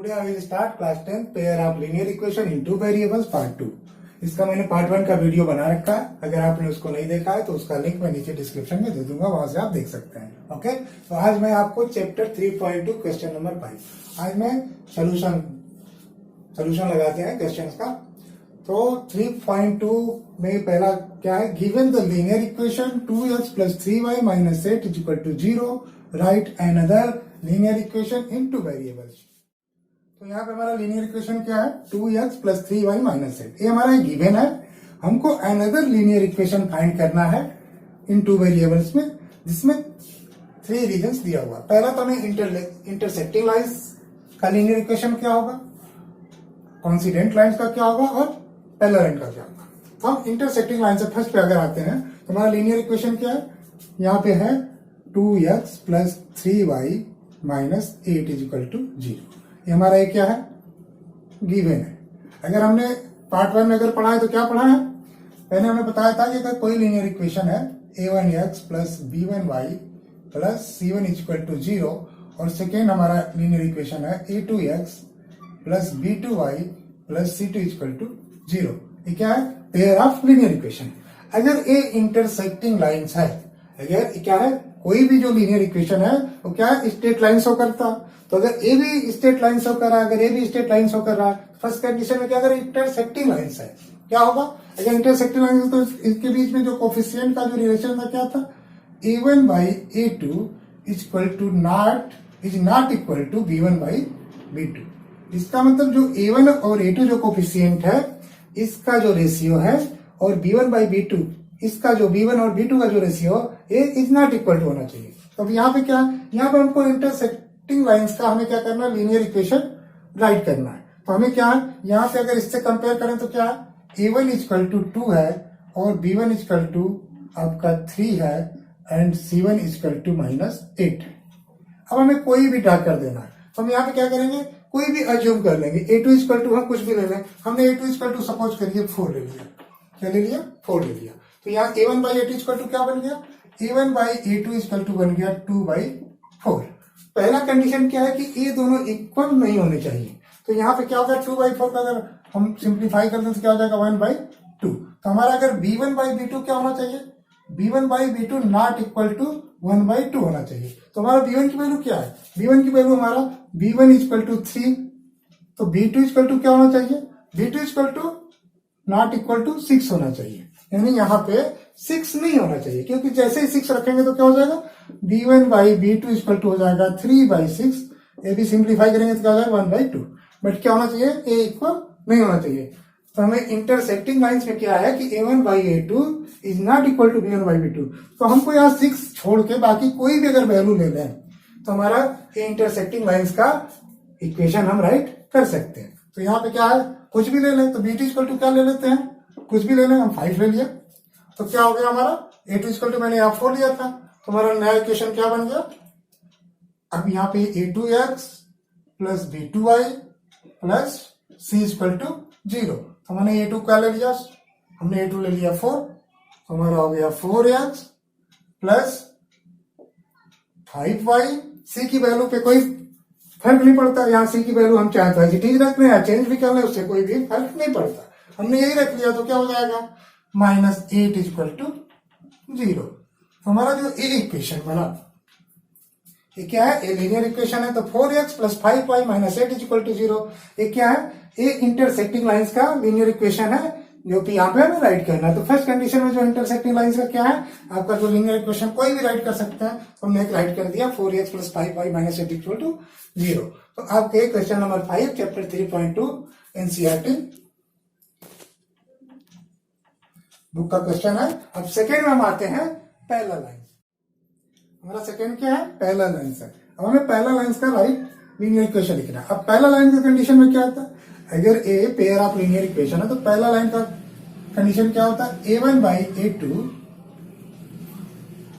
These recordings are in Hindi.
Today I will start class 10 pair of linear equation in two variables part 2। इसका मैंने पार्ट 1 का वीडियो बना रखा है, अगर आपने उसको नहीं देखा है तो उसका लिंक मैं नीचे डिस्क्रिप्शन में दे दूंगा, वहां से आप देख सकते हैं। ओके, तो आज मैं आपको चैप्टर 3.2 क्वेश्चन नंबर 5 आज मैं सोल्यूशन लगाते हैं क्वेश्चन का। तो 3.2 में पहला क्या है, given the linear equation 2x plus 3y minus 8 is equal to 0, right another linear equation in two variables. तो यहाँ पे हमारा लीनियर इक्वेशन क्या है, 2x plus 3y minus 8, ये हमारा गिवन है। हमको अनदर लीनियर इक्वेशन फाइंड करना है इन टू वेरिएबल्स में, जिसमें 3 रीजन्स दिया हुआ। पहला तो हमें इंटरसेक्टिंग लाइंस का लीनियर इक्वेशन क्या होगा, कॉन्सिडेंट लाइंस का क्या होगा और पैरेलल लाइन का क्या होगा। तो हम इंटरसेक्टिंग लाइन से फर्स्ट पे अगर आते हैं तो हमारा लीनियर इक्वेशन क्या है, यहाँ पे है 2x plus 3y minus 8 is equal to 0। ये हमारा एक क्या है, गिवन है। अगर हमने पार्ट 1 में अगर पढ़ा है तो क्या पढ़ा है, पहले हमने बताया था कि अगर कोई लीनियर इक्वेशन है a1x plus b1y plus c1 is equal to 0, और सेकेंड हमारा लीनियर इक्वेशन है a2x plus b2y plus c2 is equal to 0। ये क्या है, पेयर ऑफ लीनियर इक्वेशन। अगर ये इंटरसेक्टिंग लाइंस है, अगर क्या है, कोई भी जो लीनियर इक्वेशन है वो क्या है, स्ट्रेट लाइन शो करता। तो अगर ए भी स्ट्रेट लाइन शो कर रहा है, अगर ए भी स्ट्रेट लाइन शो कर रहा है, फर्स्ट कंडीशन में क्या, अगर इंटरसेक्टिंग लाइंस है क्या होगा, अगर इंटरसेक्टिंग लाइंस तो इसके बीच में जो कोफिशिएंट का जो रिलेशन था क्या था, a1 by a2 is equal to not equal to b1 by b2। इसका मतलब जो a1 और a2 जो कोफिशिएंट है इसका जो रेशियो है, और b1 by b2 इसका जो b1 और b2 का जो रेशियो ये इज नॉट इक्वल टू होना चाहिए। तो अब यहाँ पे क्या, यहाँ पे हमको इंटरसेक्टिंग लाइंस का हमें क्या करना है, लीनियर इक्वेशन राइट करना है। तो हमें क्या है, यहाँ पे अगर इससे कंपेयर करें तो क्या है, a1 इक्वल टू 2 है और b1 इक्वल टू आपका 3 है एंड c1 इक्वल टू -8। अब हमें कोई भी ड्रा कर देना है, तो हम यहाँ पे क्या करेंगे, कोई भी अज्यूम कर लेंगे। a2 इक्वल टू हम कुछ भी ले लें, हमने a2 इक्वल टू सपोज करिए 4 ले लिया, क्या ले लिया, 4 ले लिया। तो यहाँ a1 by a2 equal to क्या बन गया, a1 by a2 equal to बन गया 2 by 4। पहला कंडीशन क्या है कि ये दोनों इक्वल नहीं होने चाहिए। तो यहाँ पे क्या होगा, 2 by 4 का अगर हम सिंप्लीफाई कर दें तो क्या हो जाएगा, 1 by 2। तो हमारा अगर b1 by b2 क्या होना चाहिए, b1 by b2 not equal to 1 by 2 होना चाहिए। तो हमारा b1 की वैल्यू क्या है, b1 की वैल्यू हमारा b1 इक्वल टू 3, तो b2 इक्वल टू क्या होना चाहिए, b2 equal to not equal to 6 होना चाहिए। यानी यहाँ पे 6 नहीं होना चाहिए, क्योंकि जैसे ही 6 रखेंगे तो क्या हो जाएगा, b1 by b2 equal to हो जाएगा 3 by 6। ये भी सिंप्लीफाई करेंगे तो क्या हो जाएगा 1 by 2। बट क्या होना चाहिए, a इक्वल नहीं होना चाहिए। तो हमें इंटरसेक्टिंग लाइंस में क्या है कि a1 by a2 is not equal to b1 by b2। तो हमको यहाँ 6 छोड़ के बाकी कोई भी अगर वैल्यू ले लें तो हमारा इंटरसेक्टिंग लाइंस का इक्वेशन हम राइट कर सकते हैं। तो यहाँ पे क्या है, कुछ भी ले लें, तो b2 इक्वल टू क्या ले लेते हैं, कुछ भी ले लें, हम 5 ले लिया। तो क्या हो गया हमारा, a2 इक्वल टू मैंने यहाँ 4 लिया था, तो हमारा नया इक्वेशन क्या बन गया, अब यहाँ पे a2x plus b2y plus c equal to 0। तो हमने a2 क्या ले लिया, हमने a2 ले लिया 4, तो हमारा हो गया 4x प्लस 5y। c की वैल्यू पे कोई फर्क नहीं पड़ता, यहाँ c की वैल्यू हम चाहे तो एज रख लें या चेंज भी कर लें, उससे कोई भी फर्क नहीं पड़ता। हमने यही रख लिया तो क्या हो जाएगा, -8 इक्वल टू 0। हमारा जो ए इक्वेशन बना, ये क्या है, ए लीनियर इक्वेशन है। तो 4x plus 5y minus 8 equal to 0, ये क्या है, ए इंटरसेक्टिंग लाइंस का लीनियर इक्वेशन है, जो कि यहाँ पे हमें राइट करना है। तो फर्स्ट कंडीशन में जो इंटरसेक्टिंग लाइंस का क्या है, आपका जो लीनियर इक्वेशन कोई भी राइट कर सकते हैं, तो हमने एक राइट कर दिया 4x plus 5y minus 8 equal to 0। तो आपके question number 5 chapter 3.2 NCERT book का क्वेश्चन है। अब सेकेंड में हम आते हैं पैरेलल लाइंस। हमारा सेकेंड क्या है, पैरेलल लाइंस है। अब हमें पैरेलल लाइंस का राइट लीनियर इक्वेशन लिखना है। अब पैरेलल लाइन का कंडीशन में क्या होता है, अगर a pair of linear equation है तो पैरेलल लाइन का कंडीशन क्या होता है, a1 by a2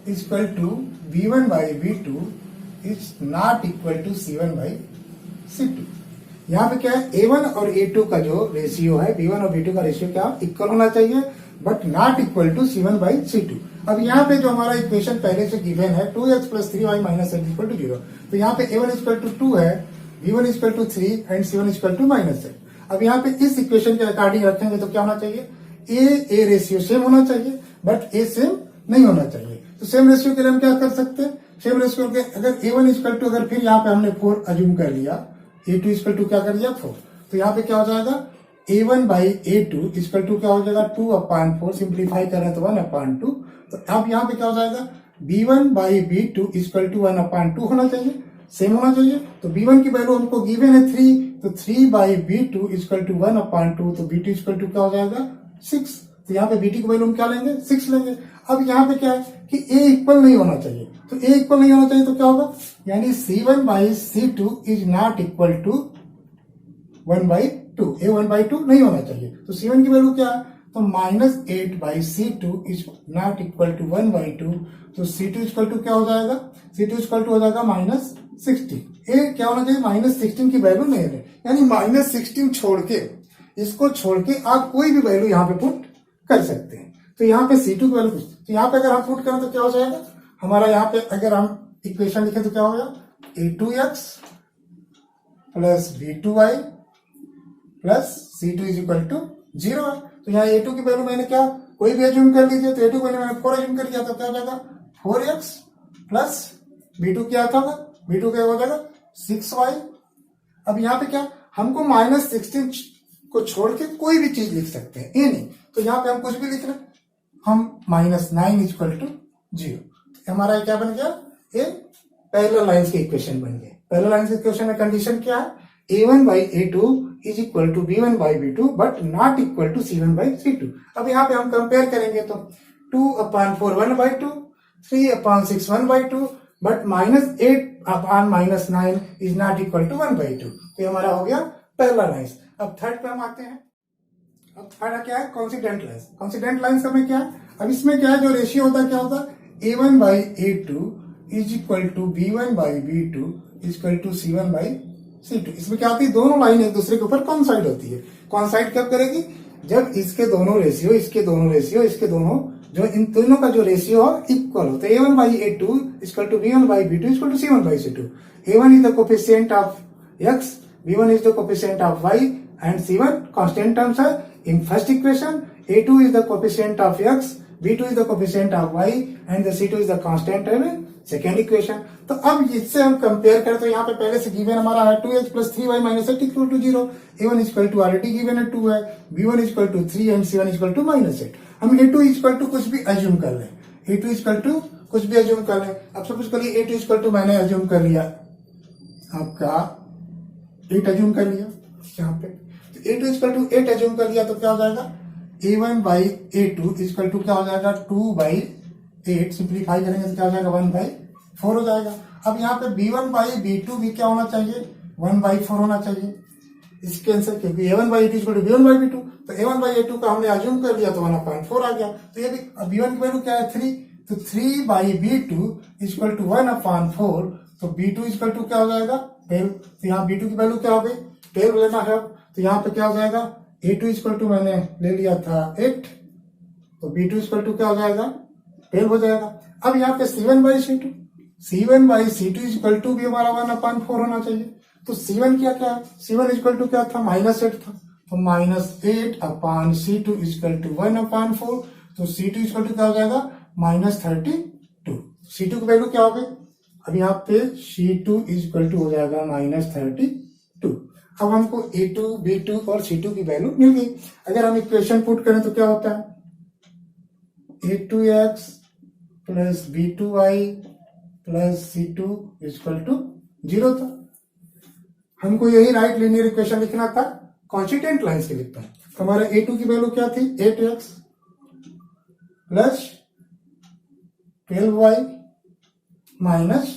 is equal to b1 by b2 is not equal to c1 by c2। यहाँ पे क्या है, a1 और a2 का जो रेशियो है, b1 और b2 का रेशियो क्या इक्वल होना चाहिए, but not equal to c1 by c2। अब यहाँ पे जो हमारा इक्वेशन पहले से गिवन है 2x plus 3y minus 8 equal to 0, तो यहाँ पे a1 इक्वल टू 2 है v1 equal to 3 and c1 equal to -8। अब यहाँ पे इस इक्वेशन के अकॉर्डिंग रखेंगे तो क्या होना चाहिए, ए रेशियो सेम होना चाहिए, बट ए सेम नहीं होना चाहिए। तो सेम रेशियो के लिए हम क्या कर सकते हैं, सेम रेशियो के अगर a1 इक्वल टू, अगर फिर यहाँ पे हमने 4 अज्यूम कर लिया, a2 इक्वल टू क्या कर लिया 4, तो यहाँ पे क्या हो जाएगा a1 by a2 equal to क्या हो जाएगा 2/4, सिंप्लीफाई करें तो 1/2। तो अब यहाँ पे क्या हो जाएगा b1 by b2 equal to 1/2 होना चाहिए, सेम होना चाहिए। तो b1 की वैल्यू हमको गिवन है 3, तो 3 बाई b2 इक्वल टू 1/2, तो b2 इक्वल टू क्या हो जाएगा 6। तो यहाँ पे b2 की वैल्यू हम क्या लेंगे 6 लेंगे। अब यहाँ पे क्या है कि a इक्वल नहीं होना चाहिए, तो a इक्वल नहीं होना चाहिए तो क्या होगा, यानी c1 by c2 is not equal to 1/2, a 1/2 नहीं होना चाहिए। तो c1 की वैल्यू क्या है, तो -8 by c2 is not equal to 1/2, तो c2 इक्वल टू क्या हो जाएगा, c2 इक्वल टू हो जाएगा -16। ए क्या होना चाहिए -16 की वैल्यू नहीं है, यानी -16 छोड़ के, इसको छोड़ के आप कोई भी वैल्यू यहाँ पे पुट कर सकते हैं। तो यहाँ पे c2 की वैल्यू, तो यहाँ पे अगर हम पुट करें तो क्या हो जाएगा हमारा, यहाँ पे अगर हम इक्वेशन लिखें तो क्या होगा a2x plus b2y plus c2 is equal to 0 है। तो यहाँ a2 की वैल्यू मैंने क्या कोई भी एज्यूम कर लीजिए, तो a2 की वैल्यू मैंने 4 एज्यूम कर लिया, तो क्या हो जाएगा 4x प्लस b2 क्या था, b2 क्या हो जाएगा 6y। अब यहाँ पे क्या हमको -16 को छोड़ के कोई भी चीज लिख सकते हैं, ये नहीं, तो यहाँ पे हम कुछ भी लिख रहे हैं, हम -9 इक्वल टू 0। हमारा क्या बन गया, ये पैरेलल लाइंस के इक्वेशन बन गए। पैरेलल लाइंस के इक्वेशन में कंडीशन क्या है, a1 by a2 is equal to b1 by b2 but not equal to c1 by c2। अब यहाँ पे हम कंपेयर करेंगे तो 2/4 1/2, 3/6 1/2, but -8/-9 is not equal to 1/2। तो ये हमारा हो गया पैरेलल लाइंस। अब थर्ड पे हम आते हैं। अब थर्ड क्या है, कॉन्सिडेंट लाइंस। कॉन्सिडेंट लाइंस में क्या है, अब इसमें क्या है, जो रेशियो होता है क्या होता है a1 by a2 is equal to b1 by b2 equal to c1 by c2। इसमें क्या होती है, दोनों लाइन एक दूसरे के ऊपर कॉन्साइड होती है। कॉन्साइड कब करेगी, जब इसके दोनों रेशियो, इसके दोनों रेशियो, इसके दोनों जो इन दोनों का जो रेशियो हो इक्वल हो। तो a1 by a2 equal to b1 by b2 equal to c1 by c2। a1 is the coefficient of x, b1 is the coefficient of y and c1 constant terms है in first equation। a2 is the coefficient of x, b2 is the coefficient of y and the c2 is the constant term in second equation। तो अब इससे हम कंपेयर करें तो यहाँ पे पहले से गिवन हमारा है 2x plus 3y minus 8 equal to 0। a1 equal to already given है 2 है, b1 equal to 3 and c1 equal to -8। हम a2 इक्वल टू कुछ भी अज्यूम कर लें, a2 इक्वल टू कुछ भी अज्यूम कर लें। अब सपोज करिए a2 इक्वल टू मैंने अज्यूम कर लिया आपका 8 अज्यूम कर लिया यहाँ पे, तो a2 इक्वल टू 8 अज्यूम कर लिया, तो क्या हो जाएगा a1 by a2 equal to क्या हो जाएगा 2/8, सिंप्लीफाई करेंगे तो क्या हो जाएगा 1/4 हो जाएगा। अब यहाँ पे b1 बाई b2 भी क्या होना चाहिए 1/4 होना चाहिए इसके आंसर, क्योंकि a1 by a2 equal to b1 by b2, तो a1 बाई a2 का हमने अज्यूम कर लिया तो 1/4 आ गया। तो ये भी b1 की वैल्यू क्या है 3, तो 3 बाई b2 इक्वल टू 1/4, तो b2 इक्वल टू क्या हो जाएगा 12। तो यहाँ b2 की वैल्यू क्या हो गई 12 लेना है। तो यहाँ पे क्या हो जाएगा a2 इक्वल टू मैंने ले लिया था 8, तो b2 इक्वल टू क्या हो जाएगा 12 हो जाएगा। अब यहाँ पे c1 by c2, c1 by c2 equal to भी हमारा 1/4 होना चाहिए। तो c1 क्या क्या है, c1 इक्वल टू क्या था -8 था, तो -8/c2 इक्वल टू 1/4, तो c2 इक्वल टू क्या हो जाएगा -32। c2 की वैल्यू क्या हो गई, अब यहाँ पे c2 इक्वल टू हो जाएगा -32। अब हमको a2, b2 और c2 की वैल्यू मिल गई। अगर हम इक्वेशन पुट करें तो क्या होता है a2x plus b2y plus c2 equal to 0 था। हमको यही राइट लीनियर इक्वेशन लिखना था, कॉन्स्टिट्यूएंट लाइंस के लिखता है। तो हमारा a2 की वैल्यू क्या थी 8x plus 12y minus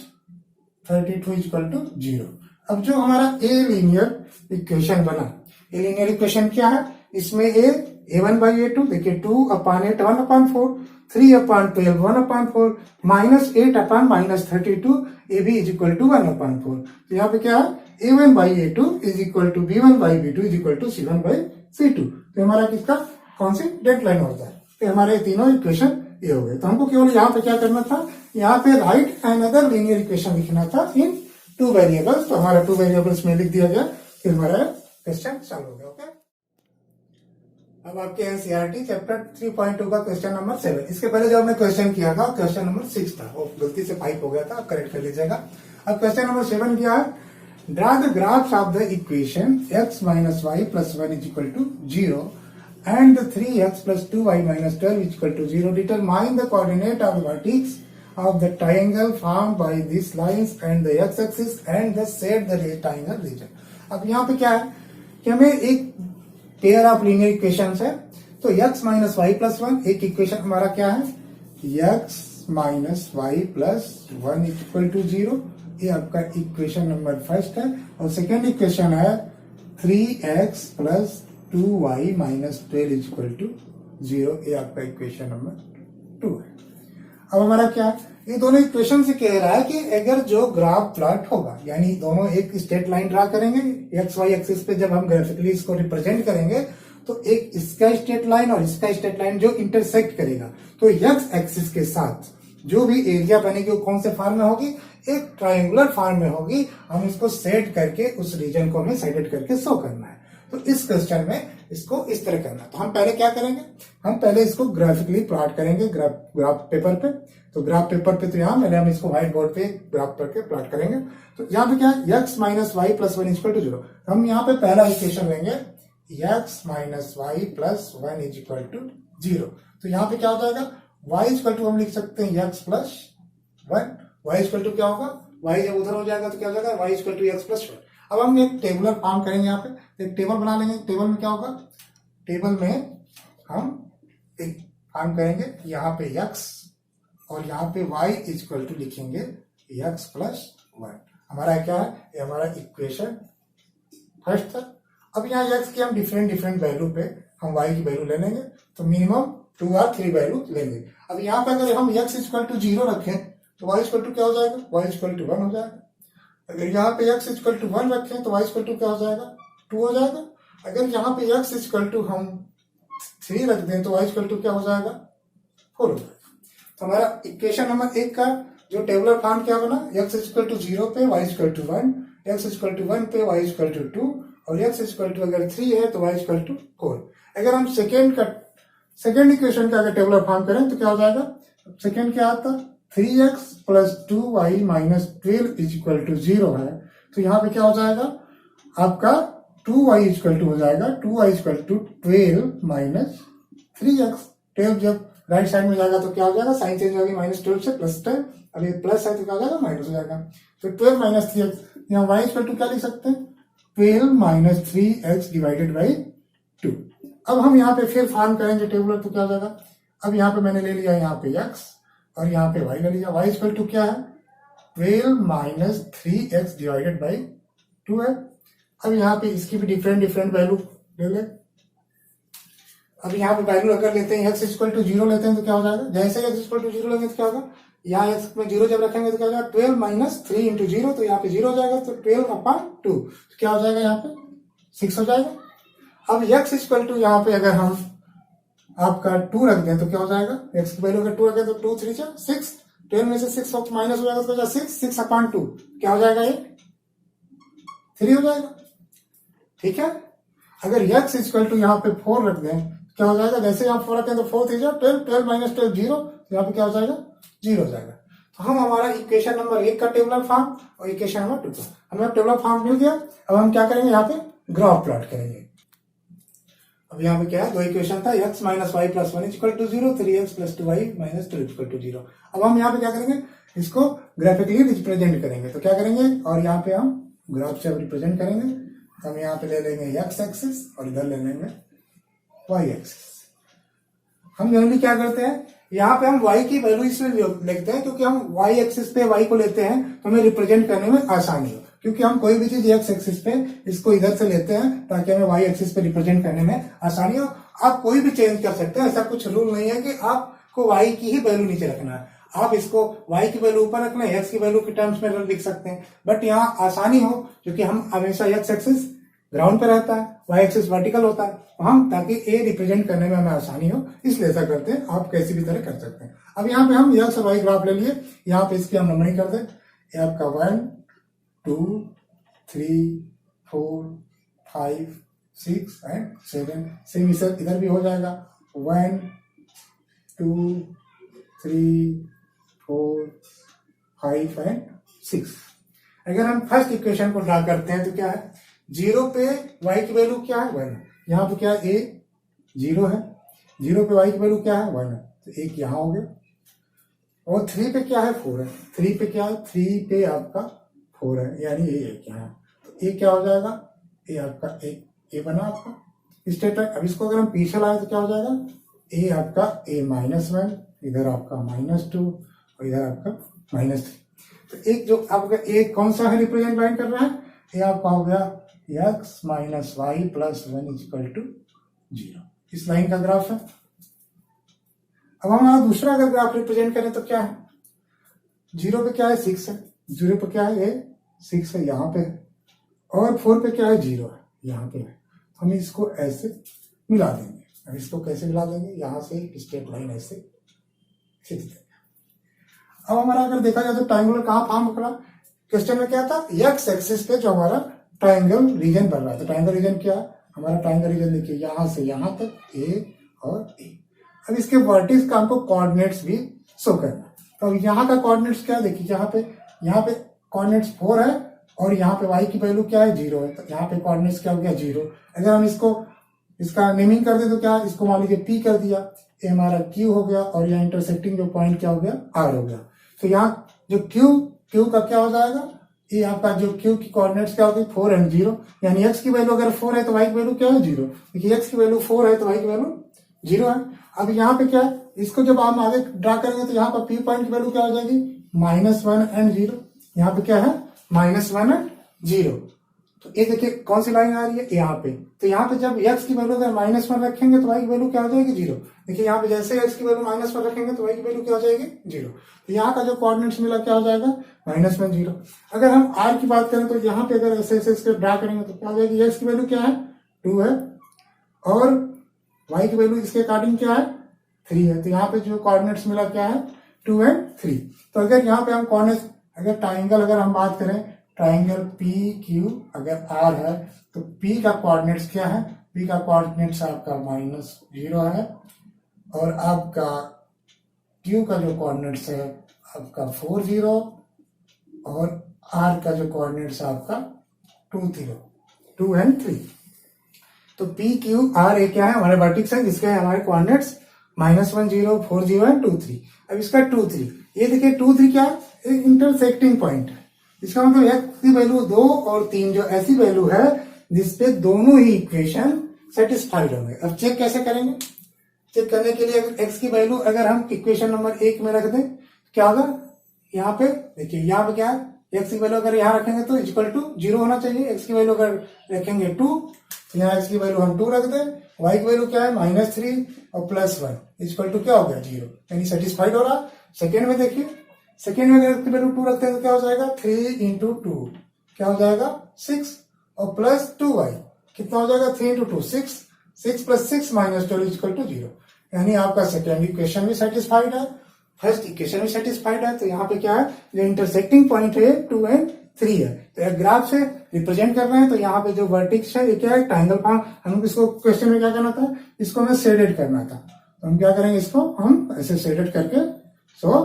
32 equal to 0। अब जो हमारा ए लीनियर इक्वेशन बना, ए लीनियर इक्वेशन क्या है, इसमें a1 बाई a2 देखिए 2/8 1/4, 3/12 1/4, -8/-32 A B is equal to 1/4। तो यहाँ पे क्या है a1 by a2 is equal to b1 by b2 is equal to c1 by c2। तो हमारा किसका कौन सी डेट लाइन होता है, तो हमारे तीनों इक्वेशन ये हो गए। तो हमको केवल यहाँ पे क्या करना था, यहाँ पे right and other linear equation लिखना था इन टू वेरिएबल्स, तो हमारा टू वेरिएबल्स में लिख दिया गया, फिर हमारा क्वेश्चन चालू हो गया। ओके, अब आपके एनसीईआरटी चैप्टर 3.2 का क्वेश्चन नंबर 7। इसके पहले जो हमने क्वेश्चन किया था क्वेश्चन नंबर 6 था, वो गलती से 5 हो गया था, आप करेक्ट कर लीजिएगा। अब क्वेश्चन नंबर 7 क्या है, draw the graphs of the equation x minus y plus 1 is equal to 0 and 3x plus 2y minus 12 is equal to 0. Determine the coordinate of vertex of the triangle formed by these lines and the x-axis and the set the rectangle region. अब यहाँ पे क्या है कि हमें एक पेयर ऑफ लीनियर इक्वेशंस है, तो x माइनस वाई प्लस 1 एक इक्वेशन हमारा क्या है, x minus y plus 1 equal to 0, ये आपका इक्वेशन नंबर फर्स्ट है। और सेकेंड इक्वेशन है 3x plus 2y minus 12 equal to 0, ये आपका इक्वेशन नंबर 2 है। अब हमारा क्या है, ये दोनों इक्वेशन से कह रहा है कि अगर जो ग्राफ प्लॉट होगा, यानी दोनों एक स्ट्रेट लाइन ड्रा करेंगे एक्स वाई एक्सिस पे, जब हम ग्राफिकली इसको रिप्रेजेंट करेंगे तो एक इसका स्ट्रेट लाइन और इसका स्ट्रेट लाइन जो इंटरसेक्ट करेगा, तो एक्स एक्सिस के साथ जो भी एरिया बनेगी वो कौन से फॉर्म में होगी, एक ट्रायंगुलर फॉर्म में होगी। हम इसको सेट करके उस रीजन को हमें साइडेड करके शो करना है। तो इस क्वेश्चन में इसको इस तरह करना है। तो हम पहले क्या करेंगे, हम पहले इसको ग्राफिकली प्लॉट करेंगे ग्राफ पेपर पे। तो ग्राफ पेपर पे तो यहाँ पहले हम इसको व्हाइट बोर्ड पे ग्राफ करके प्लॉट करेंगे। तो यहाँ पे क्या है, x minus y plus 1 equal to 0। हम यहाँ पे पहला इक्वेशन लेंगे x minus y plus 1 equal to 0। तो यहाँ पे क्या हो जाएगा, y इक्वल टू हम लिख सकते हैं x plus 1। y equal to क्या होगा, y जब उधर हो जाएगा तो क्या हो जाएगा, y equal to x plus 1। अब हम एक टेबुलर फॉर्म करेंगे, यहाँ पे एक टेबल बना लेंगे। टेबल में क्या होगा, टेबल में हम एक फॉर्म करेंगे, यहाँ पे x और यहाँ पे y इक्वल टू लिखेंगे x प्लस 1। हमारा क्या है, ये हमारा इक्वेशन फर्स्ट था। अब यहाँ x की हम डिफरेंट वैल्यू पे हम y की वैल्यू ले लेंगे, तो मिनिमम 2 और 3 वैल्यू लेंगे। अब यहाँ पे अगर हम x इक्वल टू 0 रखें तो y इक्वल टू क्या हो जाएगा, y इक्वल टू 1 हो जाएगा। अगर यहाँ पे x इक्वल टू 1 रखें तो y इक्वल टू क्या हो जाएगा, 2 हो जाएगा। अगर यहाँ पे x इक्वल टू हम 3 रख दें तो y इक्वल टू क्या हो जाएगा, 4 हो जाएगा। तो हमारा इक्वेशन नंबर 1 का जो टेबुलर फॉर्म क्या बना, x इक्वल टू 0 पे y equal to 1, x equal to 1 पे y इक्वल टू 2 और x इक्वल टू अगर 3 है तो y इक्वल टू 4। अगर हम सेकेंड इक्वेशन का अगर टेबुलर फॉर्म करें तो क्या हो जाएगा, सेकेंड क्या आता, 3x plus 2y minus 12 equal to 0 है। तो यहाँ पे क्या हो जाएगा आपका 2y इक्वल टू हो जाएगा 2y equal to 12 minus 3x। 12 जब राइट साइड में जाएगा तो क्या हो जाएगा, साइन चेंज होगी, माइनस 12 से प्लस 10। अब ये प्लस है तो क्या हो जाएगा, माइनस हो जाएगा। तो 12 माइनस 3x, यहाँ y इक्वल टू क्या लिख सकते हैं, 12 माइनस 3x डिवाइडेड बाई 2। अब हम यहाँ पे फिर फॉर्म करेंगे टेबुलर, तो क्या हो जाएगा, अब यहाँ पे मैंने ले लिया यहाँ पे x और यहाँ पे y ले लिया। y इक्वल टू क्या है, 12 माइनस 3x डिवाइडेड बाई 2 है। अब यहाँ पे इसकी भी डिफरेंट वैल्यू ले लें। अब यहाँ पे वैल्यू अगर लेते हैं x इक्वल टू 0 लेते हैं तो क्या हो जाएगा, जैसे x इक्वल टू 0 लेंगे तो क्या होगा, यहाँ x में 0 जब रखेंगे तो क्या हो जाएगा, 12 माइनस 3 इंटू 0, तो यहाँ पे 0 हो जाएगा, तो 12 अपॉन 2 तो क्या हो जाएगा, यहाँ पे 6 हो जाएगा। अब x इक्वल टू यहाँ पे अगर हम आपका 2 रख दें तो क्या हो जाएगा, x की वैल्यू अगर 2 रखें तो 2 3 6, 12 में से 6 वक्त माइनस हो जाएगा तो 6 अपॉन 2 क्या हो जाएगा, ये 3 हो जाएगा। ठीक है, अगर x इक्वल टू यहाँ पे 4 रख दें क्या हो जाएगा, जैसे यहाँ 4 रखें तो 4 3 12, 12 माइनस 12 0, तो यहाँ पे क्या हो जाएगा, 0 हो जाएगा। तो हम हमारा इक्वेशन नंबर 1 का टेबुलर फॉर्म और इक्वेशन नंबर 2 का हमें टेबुलर फॉर्म मिल गया। अब हम क्या करेंगे, यहाँ पे ग्राफ प्लॉट करेंगे। अब यहाँ पे क्या है, दो इक्वेशन था, x minus y plus 1 equal to 0, 3x plus 2y minus 2 equal to 0। अब हम यहाँ पे क्या करेंगे, इसको ग्राफिकली रिप्रेजेंट करेंगे। तो क्या करेंगे, और यहाँ पे हम ग्राफ से रिप्रेजेंट करेंगे। तो हम यहाँ पे ले लेंगे x एक्सिस और इधर ले लेंगे y एक्सिस। हम जनरली क्या करते हैं, यहाँ पे हम y की वैल्यू इसमें लिखते हैं क्योंकि हम y एक्सिस पे y को लेते हैं तो हमें रिप्रेजेंट करने में आसानी हो, क्योंकि हम कोई भी चीज x एक्सिस पे इसको इधर से लेते हैं ताकि हमें y एक्सिस पे रिप्रेजेंट करने में आसानी हो। आप कोई भी चेंज कर सकते हैं, ऐसा कुछ रूल नहीं है कि आपको y की ही वैल्यू नीचे रखना है। आप इसको y की वैल्यू ऊपर रखना है, x की वैल्यू के टर्म्स में लिख सकते हैं, बट यहाँ आसानी हो क्योंकि हम हमेशा x एक्सिस ग्राउंड पे रहता है, y एक्सिस वर्टिकल होता है, हम ताकि a रिप्रेजेंट करने में हमें आसानी हो इसलिए ऐसा करते हैं। आप कैसी भी तरह कर सकते हैं। अब यहाँ पे हम x और y ग्राफ ले लिए, यहाँ पे इसकी हम नंबरिंग कर दें, ये आपका 1 2, 3, 4, 5, 6 एंड 7। सेम इधर भी हो जाएगा 1, 2, 3, 4, 5 एंड 6। अगर हम फर्स्ट इक्वेशन को ड्रा करते हैं तो क्या है, 0 पे y की वैल्यू क्या है 1, यहाँ पे क्या है a 0 है, 0 पे y की वैल्यू क्या है 1 है, तो एक यहाँ हो गया। और 3 पे क्या है 4 है, 3 पे क्या है 3 पे आपका 4 है, यानी ये एक यहाँ है, तो ये क्या हो जाएगा, ये आपका ए बना आपका स्टेट है। अब इसको अगर हम पीछे लाए तो क्या हो जाएगा, ए आपका a-1, इधर आपका -2 और इधर आपका -3। तो एक जो आपका ए कौन सा है रिप्रेजेंट लाइन कर रहा है, ये आपका हो गया x - y + 1 = 0। इस लाइन का ग्राफ है। अब हम दूसरा अगर ग्राफ रिप्रेजेंट करें तो क्या है, 0 पे क्या है 6 है, 0 पे क्या है 6 है यहाँ पे है, और 4 पे क्या है 0 है यहाँ पे है। हम इसको ऐसे मिला देंगे। अब इसको कैसे मिला देंगे, यहाँ से स्ट्रेट लाइन ऐसे खींच देंगे। अब हमारा अगर देखा जाए तो ट्रायंगल कहाँ फॉर्म करा, क्वेश्चन में क्या था, एक्स एक्सिस पे जो हमारा ट्रायंगल रीजन बन रहा है। तो ट्रायंगल रीजन क्या है, हमारा ट्रायंगल रीजन देखिए यहाँ से यहाँ तक ए और ए। अब इसके वर्टिक्स का हमको कोऑर्डिनेट्स भी शो करना। तो यहाँ का कोऑर्डिनेट्स क्या है, देखिए यहाँ पे कोऑर्डिनेट्स 4 है और यहाँ पे y की वैल्यू क्या है 0 है, तो यहाँ पे कोऑर्डिनेट्स क्या हो गया 0। अगर हम इसका नेमिंग कर दे तो क्या, इसको मान लीजिए P कर दिया, ये हमारा Q हो गया और यहाँ इंटरसेक्टिंग जो पॉइंट क्या हो गया R हो गया। तो यहाँ जो Q का क्या हो जाएगा, ये आपका जो Q की कोऑर्डिनेट्स क्या होगी 4 एंड 0, यानी x की वैल्यू अगर 4 है तो y की वैल्यू क्या है 0। देखिए x की वैल्यू 4 है तो y की वैल्यू 0 है। अब यहाँ पे क्या है, इसको जब हम आगे ड्रा करेंगे तो यहाँ पर P पॉइंट की वैल्यू क्या हो जाएगी -1 एंड 0। यहाँ पे क्या है -1 एंड 0। तो ये देखिए कौन सी लाइन आ रही है यहाँ पे, तो यहाँ पे जब x की वैल्यू अगर -1 रखेंगे तो y की वैल्यू क्या हो जाएगी 0। देखिए यहाँ पे जैसे x की वैल्यू -1 रखेंगे तो y की वैल्यू क्या हो जाएगी 0। तो यहाँ का जो कोऑर्डिनेट्स मिला क्या हो जाएगा -1 0। अगर हम r की बात करें तो यहाँ पे अगर ऐसे इसके ड्रा करेंगे तो क्या हो जाएगी, x की वैल्यू क्या है 2 है और y की वैल्यू इसके अकॉर्डिंग क्या है 3 है। तो यहाँ पे जो कोऑर्डिनेट्स मिला क्या है 2 एंड 3। तो अगर यहाँ पे हम कोऑर्डिनेट्स, अगर ट्राइंगल अगर हम बात करें, ट्राइंगल पी क्यू अगर आर है तो P का कोऑर्डिनेट्स क्या है, P का कोऑर्डिनेट्स आपका -0 है और आपका Q का जो कोऑर्डिनेट्स है आपका 4 0 और R का जो कोऑर्डिनेट्स है आपका 2 एंड 3। तो P Q R ये क्या है, हमारे वर्टिक्स है जिसके हमारे कोऑर्डिनेट्स -1 0 4 0 एंड 2 3। अब इसका 2 3, ये देखिए 2 3 क्या है, एक इंटरसेक्टिंग पॉइंट है। इसका मतलब x की वैल्यू 2 और 3 जो ऐसी वैल्यू है जिसपे दोनों ही इक्वेशन सेटिस्फाइड होंगे। अब चेक कैसे करेंगे, चेक करने के लिए अगर x की वैल्यू अगर हम इक्वेशन नंबर 1 में रख दें क्या होगा, यहाँ पे देखिए यहाँ पे क्या है, x की वैल्यू अगर यहाँ रखेंगे तो इक्वल टू 0 होना चाहिए। x की वैल्यू अगर रखेंगे 2 तो यहाँ x की वैल्यू हम 2 रख दें, y की वैल्यू क्या है -3 और +1 इक्वल टू क्या हो गया 0, यानी सेटिस्फाइड हो रहा। सेकेंड में देखिए, सेकेंड में अगर वैल्यू 2 रखते हैं तो क्या हो जाएगा 3 × 2 क्या हो जाएगा 6 और प्लस 2y कितना हो जाएगा 3 × 2 6, 6 + 6 -12 = 0, यानी आपका सेकेंड इक्वेशन भी सेटिस्फाइड है, फर्स्ट इक्वेशन भी सेटिस्फाइड है। तो यहाँ पे क्या है, जो इंटरसेक्टिंग पॉइंट है 2 एंड 3 है। तो एक ग्राफ से रिप्रेजेंट कर रहे हैं तो यहाँ पे जो वर्टिक्स है ये क्या है ट्रायंगल फॉर्म। हम इसको क्वेश्चन में क्या करना था, इसको हमें शेडेड करना था, तो हम क्या करेंगे, इसको हम ऐसे शेडेड करके शो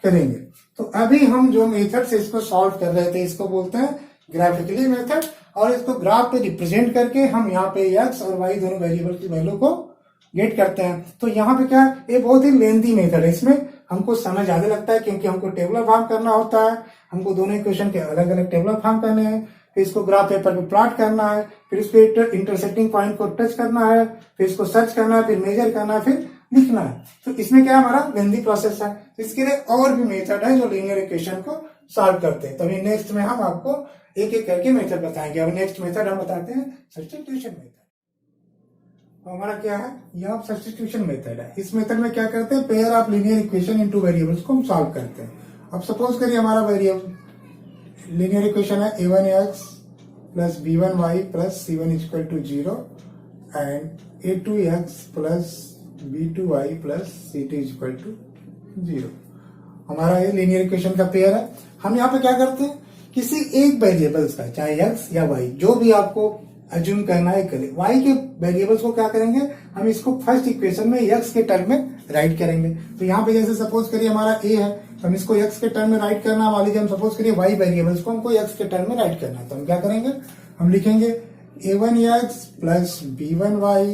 करेंगे। तो अभी हम जो मेथड से इसको सॉल्व कर रहे थे इसको बोलते हैं ग्राफिकली मेथड, और इसको ग्राफ पे रिप्रेजेंट करके हम यहाँ पे x और y दोनों वेरिएबल की वैल्यू को गेट करते हैं। तो यहाँ पे क्या है, ये बहुत ही लेंथी मेथड है, इसमें हमको समय ज्यादा लगता है क्योंकि हमको टेबलर फॉर्म करना होता है, हमको दोनों इक्वेशन के अलग अलग टेबलर फॉर्म करने हैं, फिर इसको ग्राफ पेपर पे प्लॉट करना है, फिर इस पे इंटरसेक्टिंग पॉइंट को टच करना है, फिर इसको सर्च करना है, फिर मेजर करना है, फिर लिखना है। तो इसमें क्या हमारा लेंथी प्रोसेस है। तो इसके लिए और भी मेथड है जो लीनियर इक्वेशन को सॉल्व करते हैं। तभी नेक्स्ट में हम आपको एक एक करके मेथड बताएंगे। अब नेक्स्ट मेथड हम बताते हैं सब्स्टिट्यूशन मेथड। हमारा क्या है, यह सब्स्टिट्यूशन मेथड है। इस मेथड में क्या करते हैं, pair of linear equation into variables को हम सॉल्व करते हैं। अब सपोज करिए हमारा वेरिएबल लीनियर इक्वेशन है a1x + b1y + c1 = 0 and a2x + b2y + c2 = 0। हमारा ये लीनियर इक्वेशन का पेयर है। हम यहाँ पे क्या करते हैं, किसी एक वेरिएबल्स का, चाहे एक्स या वाई, जो भी आपको अज्यूम करना है करें। वाई के वेरिएबल्स को क्या करेंगे, हम इसको फर्स्ट इक्वेशन में एक्स के टर्म में राइट करेंगे। तो यहाँ पे जैसे सपोज करिए हमारा ए है, तो हम इसको एक्स के टर्म में राइट करना, मान लीजिए हम सपोज करिए वाई वेरिएबल्स को हमको एक्स के टर्म में राइट करना है, तो हम क्या करेंगे, हम लिखेंगे a1x plus b1y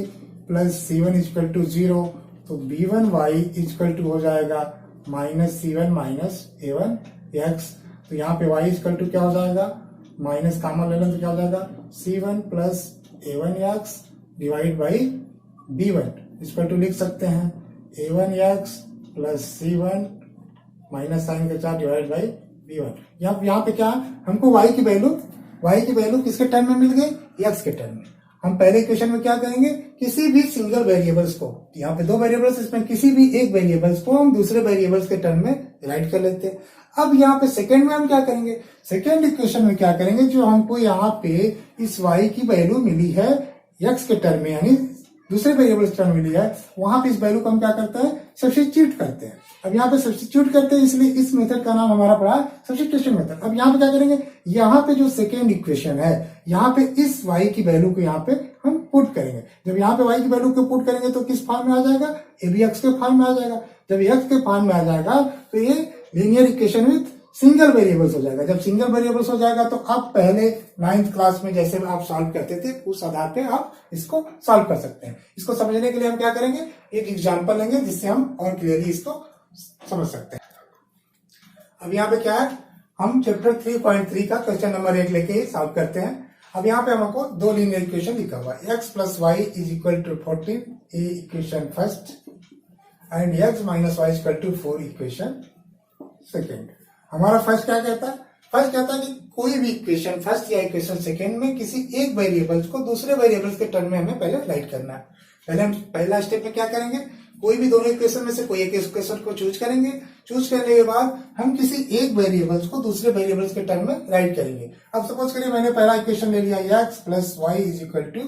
plus c1 equal to 0। तो b1y इक्वल टू हो जाएगा माइनस c1 माइनस a1x। तो यहाँ पे y इक्वल टू क्या हो जाएगा, माइनस कॉमन ले लें तो क्या हो जाएगा c1 plus a1x divide by b1 equal to लिख सकते हैं a1x plus c1 minus sign के साथ डिवाइड बाई b1। यहाँ पे क्या हमको y की वैल्यू किसके टर्म में मिल गई, x के टर्म में। हम पहले इक्वेशन में क्या करेंगे, किसी भी सिंगल वेरिएबल्स को, यहाँ पे दो वेरिएबल्स, इसमें किसी भी एक वेरिएबल्स को हम दूसरे वेरिएबल्स के टर्म में राइट कर लेते हैं। अब यहाँ पे सेकंड में हम क्या करेंगे, सेकंड इक्वेशन में क्या करेंगे, जो हमको यहाँ पे इस y की वैल्यू मिली है x के टर्म में, यानी दूसरे वेरिएबल्स टर्म मिली है, वहां पे इस वैल्यू को हम क्या करते हैं, सब्स्टिट्यूट करते हैं। अब यहाँ पे सब्स्टिट्यूट करते हैं, इसलिए इस मेथड का नाम हमारा पड़ा है सब्स्टिट्यूशन मेथड। अब यहाँ पे क्या करेंगे, यहाँ पे जो सेकेंड इक्वेशन है, यहाँ पे इस y की वैल्यू को यहाँ पे हम पुट करेंगे। जब यहाँ पे y की वैल्यू को पुट करेंगे तो किस फॉर्म में आ जाएगा, ए बी एक्स के फॉर्म में आ जाएगा। जब एक्स के फॉर्म में आ जाएगा तो ये linear equation with single variables हो जाएगा। जब सिंगल वेरिएबल्स हो जाएगा तो आप पहले 9th क्लास में जैसे आप सॉल्व करते थे, उस आधार पे आप इसको सॉल्व कर सकते हैं। इसको समझने के लिए हम क्या करेंगे, एक एग्जांपल लेंगे जिससे हम और क्लियरली इसको समझ सकते हैं। अब यहाँ पे क्या है, हम चैप्टर 3.3 का क्वेश्चन नंबर 1 लेके सॉल्व करते हैं। अब यहाँ पे हमको दो लीनियर इक्वेशन लिखा हुआ है, x plus y is equal to 14, a equation first, and x minus y equal to 4 equation second. हमारा फर्स्ट क्या कहता है, फर्स्ट कहता है कि कोई भी इक्वेशन फर्स्ट या इक्वेशन सेकेंड में किसी एक वेरिएबल्स को दूसरे वेरिएबल्स के टर्म में हमें पहले राइट करना है। पहले हम पहला स्टेप में क्या करेंगे, कोई भी दोनों इक्वेशन में से कोई एक इक्वेशन को चूज करेंगे। चूज करने के बाद हम किसी एक वेरिएबल्स को दूसरे वेरिएबल्स के टर्म में राइट करेंगे। अब सपोज करिए मैंने पहला इक्वेशन ले लिया x plus y is equal to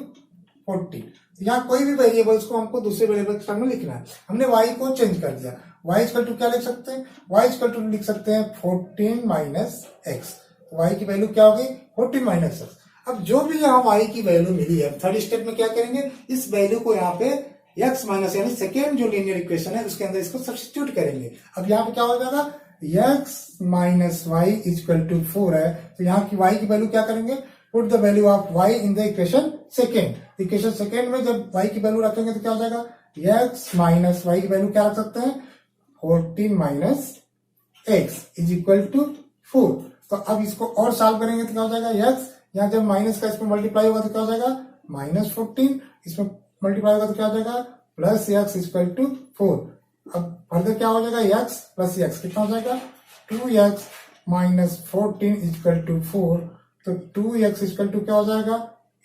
14। यहाँ कोई भी वेरिएबल्स को हमको दूसरे वेरिएबल के टर्म में लिखना है। हमने y को चेंज कर दिया, y इक्वल टू क्या लिख सकते हैं, y इक्वल टू लिख सकते हैं 14 माइनस एक्स। y की वैल्यू क्या होगी, 14 माइनस एक्स। अब जो भी यहाँ y की वैल्यू मिली है, थर्ड स्टेप में क्या करेंगे, इस वैल्यू को यहाँ पे x माइनस यानी सेकेंड जो लीनियर इक्वेशन है उसके अंदर इसको सब्स्टिट्यूट करेंगे। अब यहाँ पे क्या हो जाएगा, x minus y equal to 4 है, तो यहाँ की y की वैल्यू क्या करेंगे, put the value of y in the equation second. Equation second में जब y की वैल्यू रखेंगे तो क्या हो जाएगा, x माइनस वाई की वैल्यू क्या रख सकते हैं, 14 minus x is equal to 4। तो अब इसको और सॉल्व करेंगे तो क्या हो जाएगा, x यहाँ जब माइनस का इसमें मल्टीप्लाई होगा तो क्या हो जाएगा, माइनस 14, इसमें मल्टीप्लाई होगा तो क्या हो जाएगा, प्लस एक्स इक्वल टू 4। अब फर्दर क्या हो जाएगा, x प्लस एक्स कितना हो जाएगा, 2x माइनस 14 इक्वल टू 4। तो 2x इक्वल टू क्या हो जाएगा,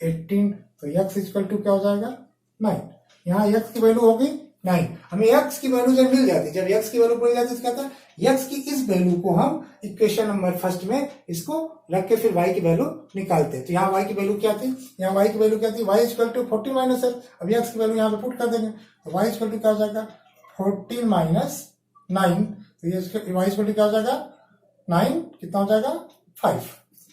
18। तो x इक्वल टू क्या हो जाएगा, 9। यहाँ x की वैल्यू होगी 9। हमें x की वैल्यू जब मिल जाती, जब x की वैल्यू मिल जाती तो क्या था, x की इस वैल्यू को हम इक्वेशन नंबर फर्स्ट में इसको रख के फिर y की वैल्यू निकालते हैं। तो यहाँ y की वैल्यू क्या थी, यहाँ y की वैल्यू क्या थी, y equal to 14 minus x. अब x की वैल्यू यहाँ पे पुट कर देंगे तो y इक्वल टू क्या हो जाएगा, 14 माइनस 9। तो ये y इक्वल टू क्या हो जाएगा, 9 कितना हो जाएगा, 5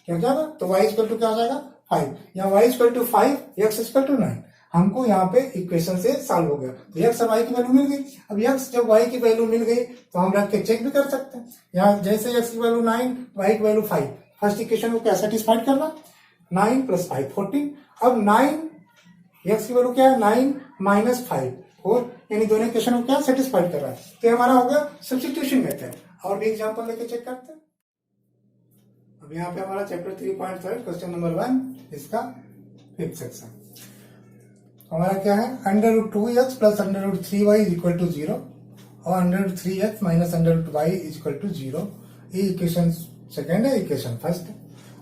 क्या हो जाएगा। तो y इक्वल टू क्या हो जाएगा, 5। यहाँ y equal to 5, x equal to 9। हमको यहाँ पे इक्वेशन से सॉल्व हो गया। तो x और y की वैल्यू मिल गई। अब x जब y की वैल्यू मिल गई तो हम रख के चेक भी कर सकते हैं। यहाँ जैसे x की वैल्यू 9, y की वैल्यू 5, फर्स्ट इक्वेशन को क्या सेटिस्फाइड करना, 9 प्लस 5 14। अब 9 x की वैल्यू क्या है, 9 माइनस 5 4, यानी दोनों इक्वेशन को क्या सेटिस्फाइड कर रहा है। तो हमारा हो गया सब्स्टिट्यूशन मेथड। और भी एग्जाम्पल लेके चेक करते हैं। अब यहाँ पे हमारा चैप्टर 3.3 क्वेश्चन नंबर 1 इसका 5th सेक्शन हमारा क्या है, under root 2x plus under root 3y is equal to 0 और under root 3x minus under root y is equal to 0। ये इक्वेशन सेकेंड है, इक्वेशन फर्स्ट है।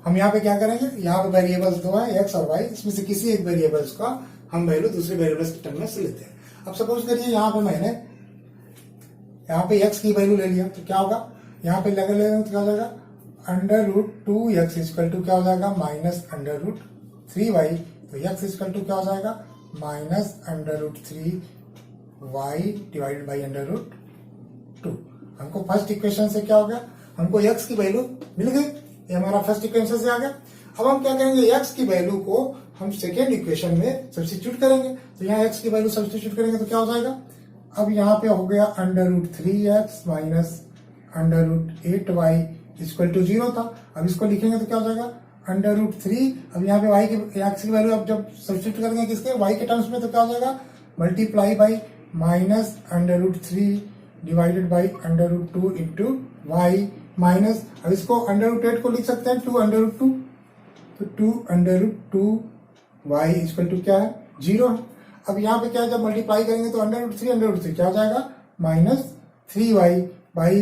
हम यहाँ पे क्या करेंगे, यहाँ पे वेरिएबल्स दो है x और y, इसमें से किसी एक वेरिएबल्स का हम वैल्यू दूसरे वेरिएबल्स के टर्म में से लेते हैं। अब सपोज करिए यहाँ पे मैंने यहाँ पे x की वैल्यू ले लिया तो क्या होगा, यहाँ पे लगा लेंगे तो क्या हो जाएगा, under root 2x equal to क्या हो जाएगा, माइनस अंडर रूट 3y। तो x इक्वल टू क्या हो जाएगा, minus under root 3y divided by under root 2। हमको फर्स्ट इक्वेशन से क्या हो गया, हमको x की वैल्यू मिल गई, ये हमारा फर्स्ट इक्वेशन से आ गया। अब हम क्या करेंगे, x की वैल्यू को हम सेकेंड इक्वेशन में सब्स्टिट्यूट करेंगे। तो यहाँ x की वैल्यू सब्स्टिट्यूट करेंगे तो क्या हो जाएगा, अब यहाँ पे हो गया √3x minus √8y equal to 0 था। अब इसको लिखेंगे तो क्या हो जाएगा √3। अब यहाँ पे y की x की वैल्यू अब जब सब्स्टिट्यूट करेंगे किसके, y के टर्म्स में, तो क्या हो जाएगा multiply by minus √3 divided by √2 into y minus, अब इसको √8 को लिख सकते हैं 2√2, तो 2√2y इक्वल टू क्या है 0 है। अब यहाँ पे क्या है, जब मल्टीप्लाई करेंगे तो √3 क्या हो जाएगा -3y by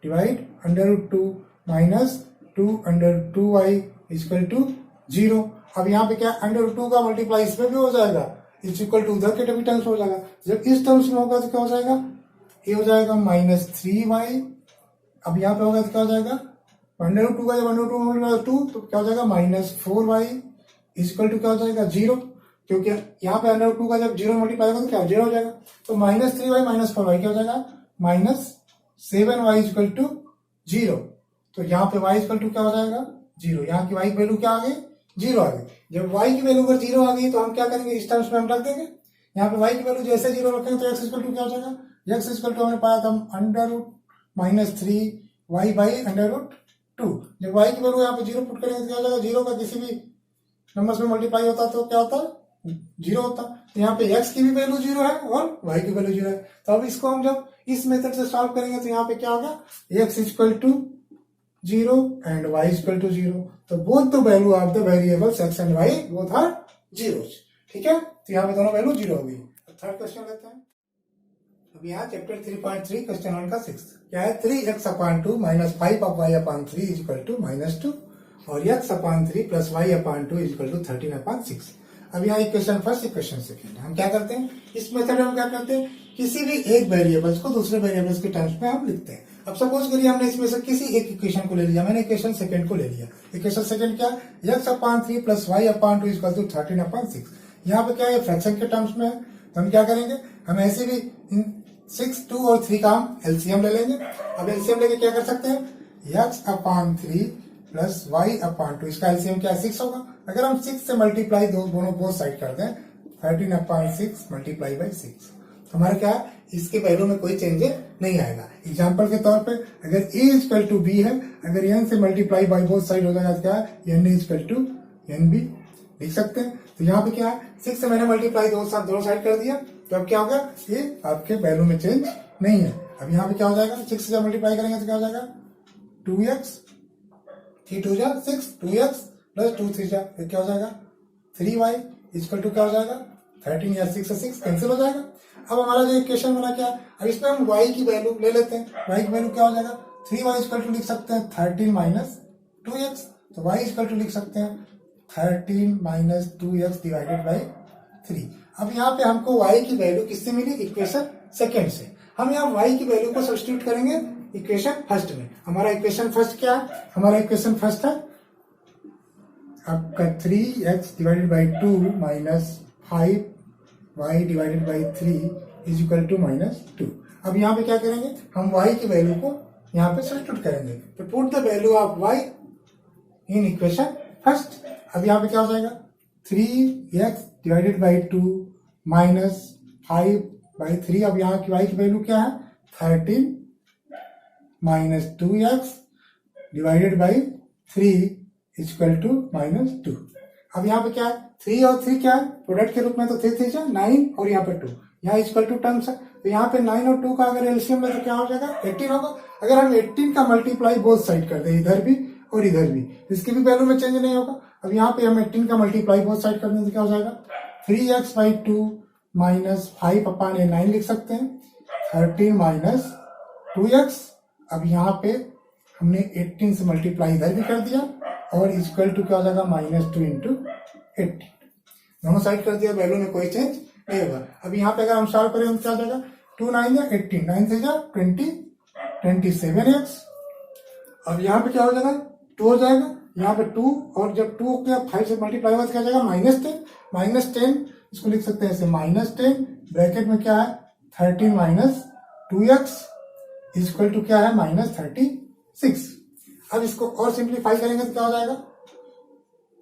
divide √2 minus 2√2y equal to 0। अब यहाँ पे क्या √2 का मल्टीप्लाई इसमें भी हो जाएगा, इज इक्वल टू उधर के टर्म्स हो जाएगा। जब इस टर्म्स में होगा तो क्या हो जाएगा, ये हो जाएगा -3y। अब यहाँ पे होगा तो क्या हो जाएगा √2 का जब √2 2 तो क्या हो जाएगा -4y इक्वल टू क्या हो जाएगा 0, क्योंकि यहाँ पे √2 का जब 0 मल्टीप्लाई होगा तो क्या 0 हो जाएगा। तो -3y -4y क्या हो जाएगा -7y इक्वल टू 0। तो यहाँ पे y इक्वल टू क्या हो जाएगा 0। यहाँ की y की वैल्यू क्या आ गई 0 आ गई। जब y की वैल्यू अगर 0 आ गई तो हम क्या करेंगे, इस टर्म्स में हम रख देंगे। यहाँ पे y की वैल्यू जैसे 0 रखेंगे तो x इक्वल टू क्या हो जाएगा, x इक्वल टू हमने पाया था -3y बाई √2। जब y की वैल्यू यहाँ पे 0 पुट करेंगे तो क्या हो जाएगा, 0 का किसी भी नंबर्स में मल्टीप्लाई होता तो क्या होता 0 होता। तो यहाँ पे x की भी वैल्यू 0 है और y की वैल्यू 0 है। तो अब इसको हम जब इस मेथड से सॉल्व करेंगे तो यहाँ पे क्या होगा, x equal to 0 and y equal to 0। तो both the value of the variables x and y both are zeros. ठीक है, तो यहाँ पे दोनों वैल्यू 0 हो गई। थर्ड क्वेश्चन लेते हैं। अब यहाँ चैप्टर 3.3 क्वेश्चन 1 का 6 क्या है, 3x/2 minus 5y/3 is equal to -2 और x/3 plus y/2 is equal to 13/6। अब यहाँ इक्वेशन फर्स्ट इक्वेशन सेकंड हम क्या करते हैं, इस मेथड में हम क्या करते हैं, किसी भी एक वेरिएबल्स को दूसरे वेरिएबल्स के टर्म्स में हम लिखते हैं। अब सपोज करिए हमने इसमें से किसी एक इक्वेशन को ले लिया, मैंने इक्वेशन सेकंड को ले लिया। इक्वेशन सेकंड क्या, x/3 plus y/2 is equal to 13/6। यहाँ पे क्या है, फ्रैक्शन के टर्म्स में है। तो हम क्या करेंगे, हम ऐसे भी 6, 2 और 3 का हम एलसीएम ले लेंगे। अब एलसीएम लेके क्या कर सकते हैं, x/3 प्लस y/2 इसका एलसीएम क्या 6 होगा। अगर हम 6 से मल्टीप्लाई दोनों बोथ साइड कर दें 13/6 मल्टीप्लाई बाई 6, हमारा क्या है, इसके वैल्यू में कोई चेंजेस नहीं आएगा। एग्जाम्पल के तौर पे अगर a इक्वल टू b है, अगर n से मल्टीप्लाई बाई बोथ साइड हो जाएगा तो क्या है n इक्वल टू nb लिख सकते हैं। तो यहाँ पे क्या है, 6 से मैंने मल्टीप्लाई दोनों साइड कर दिया, तो अब क्या होगा, ये आपके वैल्यू में चेंज नहीं है। अब यहाँ पे क्या हो जाएगा, 6 से मल्टीप्लाई करेंगे तो क्या हो जाएगा 2x 3 2 जा 6 2x प्लस 2 3 जा फिर क्या हो जाएगा 3y इक्वल टू क्या हो जाएगा 13 या 6 से 6 कैंसिल हो जाएगा। अब हमारा जो इक्वेशन बना क्या, अब इसमें हम y की वैल्यू ले लेते हैं। y की वैल्यू क्या हो जाएगा 3y इक्वल टू लिख सकते हैं 13 माइनस 2x, तो y इक्वल टू लिख सकते हैं 13 माइनस 2x डिवाइडेड बाई 3। अब यहाँ पे हमको y की वैल्यू किससे मिली, इक्वेशन सेकेंड से। हम यहाँ y की वैल्यू को सब्स्टिट्यूट करेंगे इक्वेशन फर्स्ट में। हमारा इक्वेशन फर्स्ट क्या है, हमारा इक्वेशन फर्स्ट है आपका 3x divided by 2 minus 5y divided by 3 is equal to -2। अब यहाँ पे क्या करेंगे, हम y की वैल्यू को यहाँ पे सब्स्टिट्यूट करेंगे। तो put the value of y in equation first. अब यहाँ पे क्या हो जाएगा 3x डिवाइडेड बाई 2 माइनस 5/3। अब यहाँ की y की वैल्यू क्या है 13 minus 2x divided by 3 equal to -2। अब यहाँ पे क्या है 3 और 3 क्या है प्रोडक्ट के रूप में, तो 3 3 जा 9 और यहाँ पे 2, यहाँ इक्वल टू टर्म्स है। तो यहाँ पे 9 और 2 का अगर एलसीएम में तो क्या हो जाएगा 18 होगा। अगर हम 18 का मल्टीप्लाई बोथ साइड कर दें, इधर भी और इधर भी, इसकी भी वैल्यू में चेंज नहीं होगा। अब यहाँ पे हम 18 का मल्टीप्लाई बोथ साइड कर दें तो क्या हो जाएगा 3x बाई 2 माइनस 5/9 लिख सकते हैं 13 माइनस 2x। अब यहाँ पे हमने 18 से मल्टीप्लाई इधर भी कर दिया और इक्वल टू क्या हो जाएगा -2 इंटू 18, दोनों साइड कर दिया, वैल्यू में कोई चेंज नहीं होगा। अब यहाँ पे अगर हम सॉल्व करें तो क्या हो जाएगा 2 9 या 18 9 से जा 20 27x। अब यहाँ पे क्या हो जाएगा 2 हो जाएगा, यहाँ पे 2 और जब 2 के 5 से मल्टीप्लाई होगा तो क्या हो जाएगा -10 इसको लिख सकते हैं ऐसे -10 ब्रैकेट में क्या है 13 माइनस 2x इक्वल टू क्या है -36। अब इसको और सिंप्लीफाई करेंगे तो क्या हो जाएगा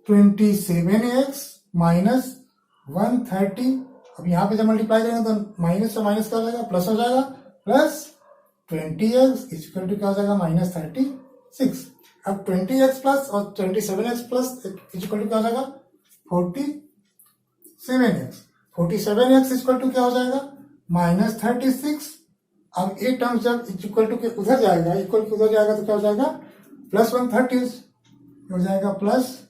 27x माइनस 130। अब यहाँ पे जब मल्टीप्लाई करेंगे तो माइनस से माइनस क्या हो जाएगा प्लस हो जाएगा, प्लस 20x इक्वल टू क्या हो जाएगा माइनस 36। अब 20x प्लस और 27x प्लस इक्वल टू क्या हो जाएगा 47x। 47x इक्वल टू क्या हो जाएगा माइनस 36। अब ये टर्म जब इक्वल टू के उधर जाएगा, इक्वल टू उधर जाएगा तो क्या हो जाएगा प्लस 130 हो जाएगा, प्लस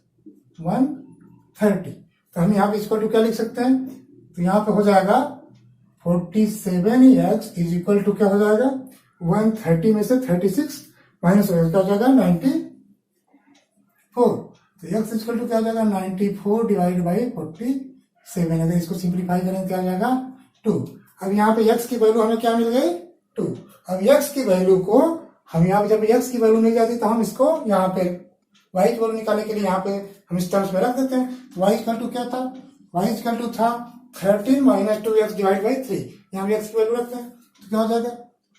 130। तो हम यहाँ पे इक्वल टू क्या लिख सकते हैं, तो यहाँ पे हो जाएगा 47x इज इक्वल टू क्या हो जाएगा 130 में से 36 माइनस हो जाएगा, क्या हो जाएगा 94। तो x इक्वल टू क्या हो जाएगा 94 डिवाइड बाई 47। अगर इसको सिंप्लीफाई करें क्या हो जाएगा 2। अब यहाँ पे x की वैल्यू हमें क्या मिल गई 2। अब x की वैल्यू को हम यहाँ पे जब x की वैल्यू मिल जाती तो हम इसको यहाँ पे y की वैल्यू निकालने के लिए यहाँ पे हम इस टर्म्स में रख देते हैं। y इक्वल टू क्या था, y इक्वल टू था 13 माइनस 2x डिवाइड बाई 3। यहाँ पे x की वैल्यू रखते हैं तो क्या हो जाएगा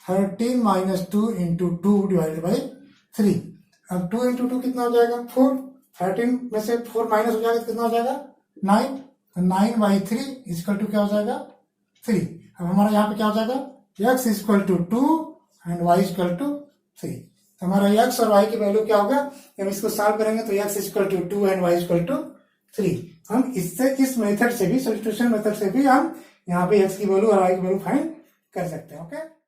13 माइनस 2 इंटू 2 डिवाइड बाई 3। अब 2 इंटू 2 कितना हो जाएगा 4। 13 में से 4 माइनस हो जाएगा तो कितना हो जाएगा 9। तो 9 बाई 3 इक्वल टू क्या हो जाएगा 3। अब हमारा यहाँ पे क्या हो जाएगा x equal to 2 and y equal to 3। तो हमारा x और y की वैल्यू क्या होगा, हम इसको सॉल्व करेंगे तो x equal to 2 and y equal to 3। हम इससे इस मेथड से भी सब्स्टिट्यूशन मेथड से भी हम यहाँ पे x की वैल्यू और y की वैल्यू फाइंड कर सकते हैं। ओके।